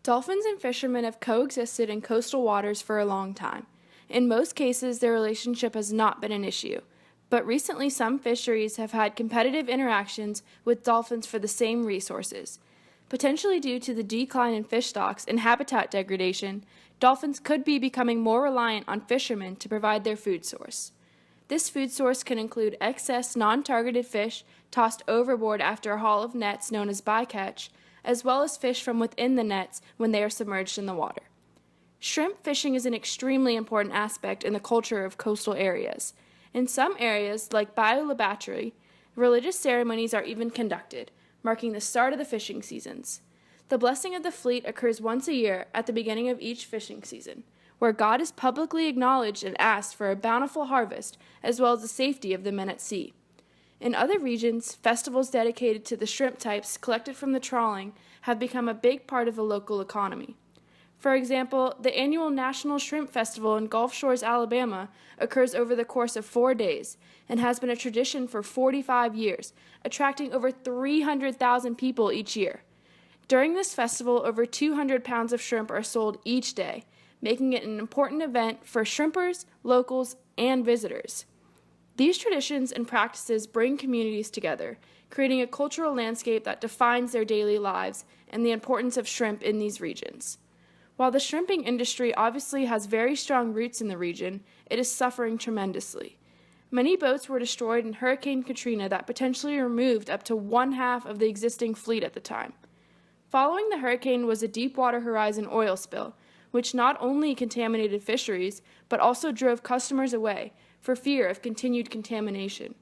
Dolphins and fishermen have coexisted in coastal waters for a long time. In most cases, their relationship has not been an issue, but recently some fisheries have had competitive interactions with dolphins for the same resources. Potentially due to the decline in fish stocks and habitat degradation, dolphins could be becoming more reliant on fishermen to provide their food source. This food source can include excess non-targeted fish tossed overboard after a haul of nets known as bycatch, as well as fish from within the nets when they are submerged in the water. Shrimp fishing is an extremely important aspect in the culture of coastal areas. In some areas, like Bayou La Batterie, religious ceremonies are even conducted, marking the start of the fishing seasons. The blessing of the fleet occurs once a year at the beginning of each fishing season, where God is publicly acknowledged and asked for a bountiful harvest, as well as the safety of the men at sea. In other regions, festivals dedicated to the shrimp types collected from the trawling have become a big part of the local economy. For example, the annual National Shrimp Festival in Gulf Shores, Alabama, occurs over the course of 4 days and has been a tradition for 45 years, attracting over 300,000 people each year. During this festival, over 200 pounds of shrimp are sold each day, making it an important event for shrimpers, locals, and visitors. These traditions and practices bring communities together, creating a cultural landscape that defines their daily lives and the importance of shrimp in these regions. While the shrimping industry obviously has very strong roots in the region, it is suffering tremendously. Many boats were destroyed in Hurricane Katrina that potentially removed up to one-half of the existing fleet at the time. Following the hurricane was a Deepwater Horizon oil spill, which not only contaminated fisheries, but also drove customers away for fear of continued contamination.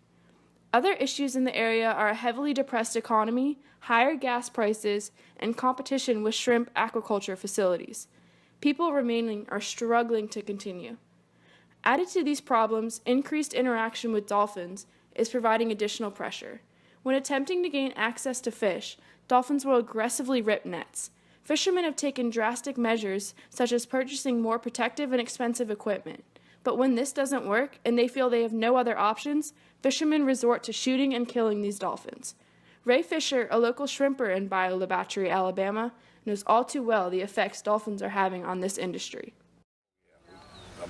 Other issues in the area are a heavily depressed economy, higher gas prices, and competition with shrimp aquaculture facilities. People remaining are struggling to continue. Added to these problems, increased interaction with dolphins is providing additional pressure. When attempting to gain access to fish, dolphins will aggressively rip nets. Fishermen have taken drastic measures, such as purchasing more protective and expensive equipment. But when this doesn't work and they feel they have no other options, fishermen resort to shooting and killing these dolphins. Ray Fisher, a local shrimper in Bayou La Batterie, Alabama, knows all too well the effects dolphins are having on this industry.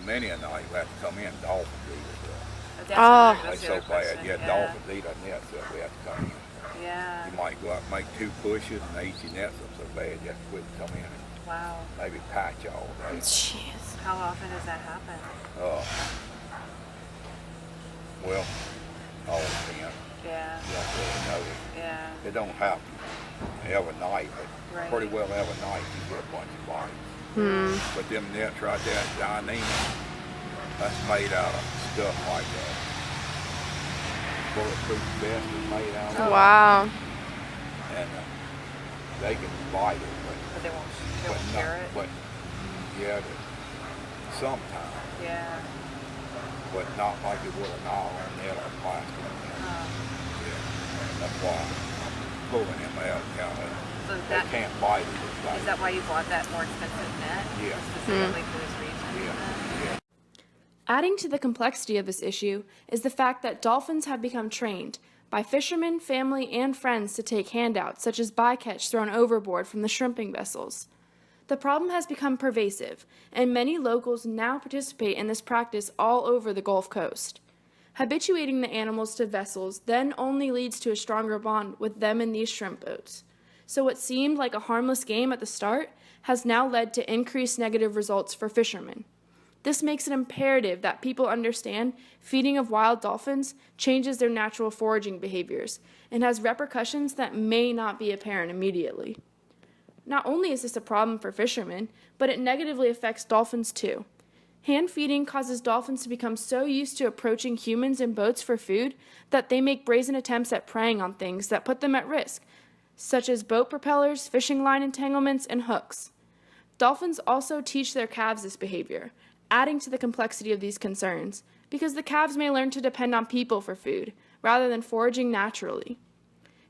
Many a night we have to come in, dolphins eat us. That's It's so bad. Yeah, dolphins eat our nets up. We have to come in. Yeah. You might go out and make 2 pushes and they eat your nets up so bad you have to quit and come in and Wow. maybe patch all day. Jeez. How often does that happen? Well, all the time. Yeah. You don't really know it. Yeah. It don't happen every night, but Right. pretty well every night you get a bunch of bites. But them nets right there, Dyneema, that's made out of stuff like that. Bulletproof vest is made out of. Wow. And they can bite it, But they won't but share it? But yeah, sometimes, Yeah. but not like it would a nylon net or plastic net. Yeah, that's why I'm pulling them out kind of. So They that, can't bite it. It's like, is that why you bought that more expensive net? Yeah. Specifically for this reason? yeah. Adding to the complexity of this issue is the fact that dolphins have become trained by fishermen, family, and friends to take handouts, such as bycatch thrown overboard from the shrimping vessels. The problem has become pervasive, and many locals now participate in this practice all over the Gulf Coast. Habituating the animals to vessels then only leads to a stronger bond with them in these shrimp boats. So what seemed like a harmless game at the start has now led to increased negative results for fishermen. This makes it imperative that people understand feeding of wild dolphins changes their natural foraging behaviors and has repercussions that may not be apparent immediately. Not only is this a problem for fishermen, but it negatively affects dolphins too. Hand feeding causes dolphins to become so used to approaching humans in boats for food that they make brazen attempts at preying on things that put them at risk, such as boat propellers, fishing line entanglements, and hooks. Dolphins also teach their calves this behavior, adding to the complexity of these concerns, because the calves may learn to depend on people for food, rather than foraging naturally.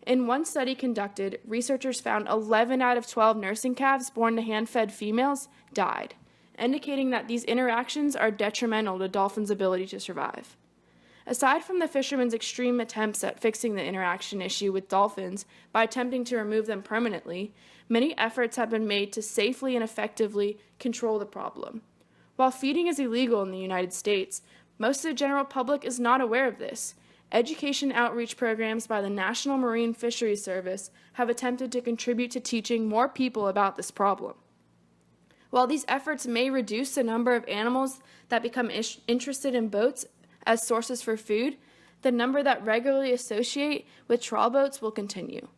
In one study conducted, researchers found 11 out of 12 nursing calves born to hand-fed females died, indicating that these interactions are detrimental to dolphins' ability to survive. Aside from the fishermen's extreme attempts at fixing the interaction issue with dolphins by attempting to remove them permanently, many efforts have been made to safely and effectively control the problem. While feeding is illegal in the United States, most of the general public is not aware of this. Education outreach programs by the National Marine Fisheries Service have attempted to contribute to teaching more people about this problem. While these efforts may reduce the number of animals that become interested in boats as sources for food, the number that regularly associate with trawl boats will continue.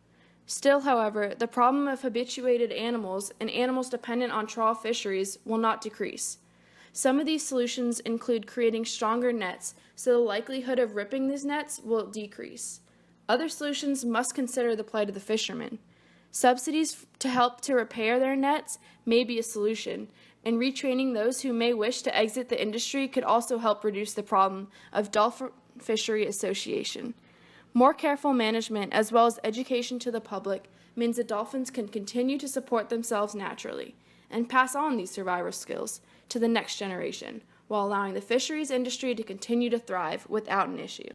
Still, however, the problem of habituated animals and animals dependent on trawl fisheries will not decrease. Some of these solutions include creating stronger nets, so the likelihood of ripping these nets will decrease. Other solutions must consider the plight of the fishermen. Subsidies to help to repair their nets may be a solution, and retraining those who may wish to exit the industry could also help reduce the problem of dolphin fishery association. More careful management as well as education to the public means that dolphins can continue to support themselves naturally and pass on these survival skills to the next generation while allowing the fisheries industry to continue to thrive without an issue.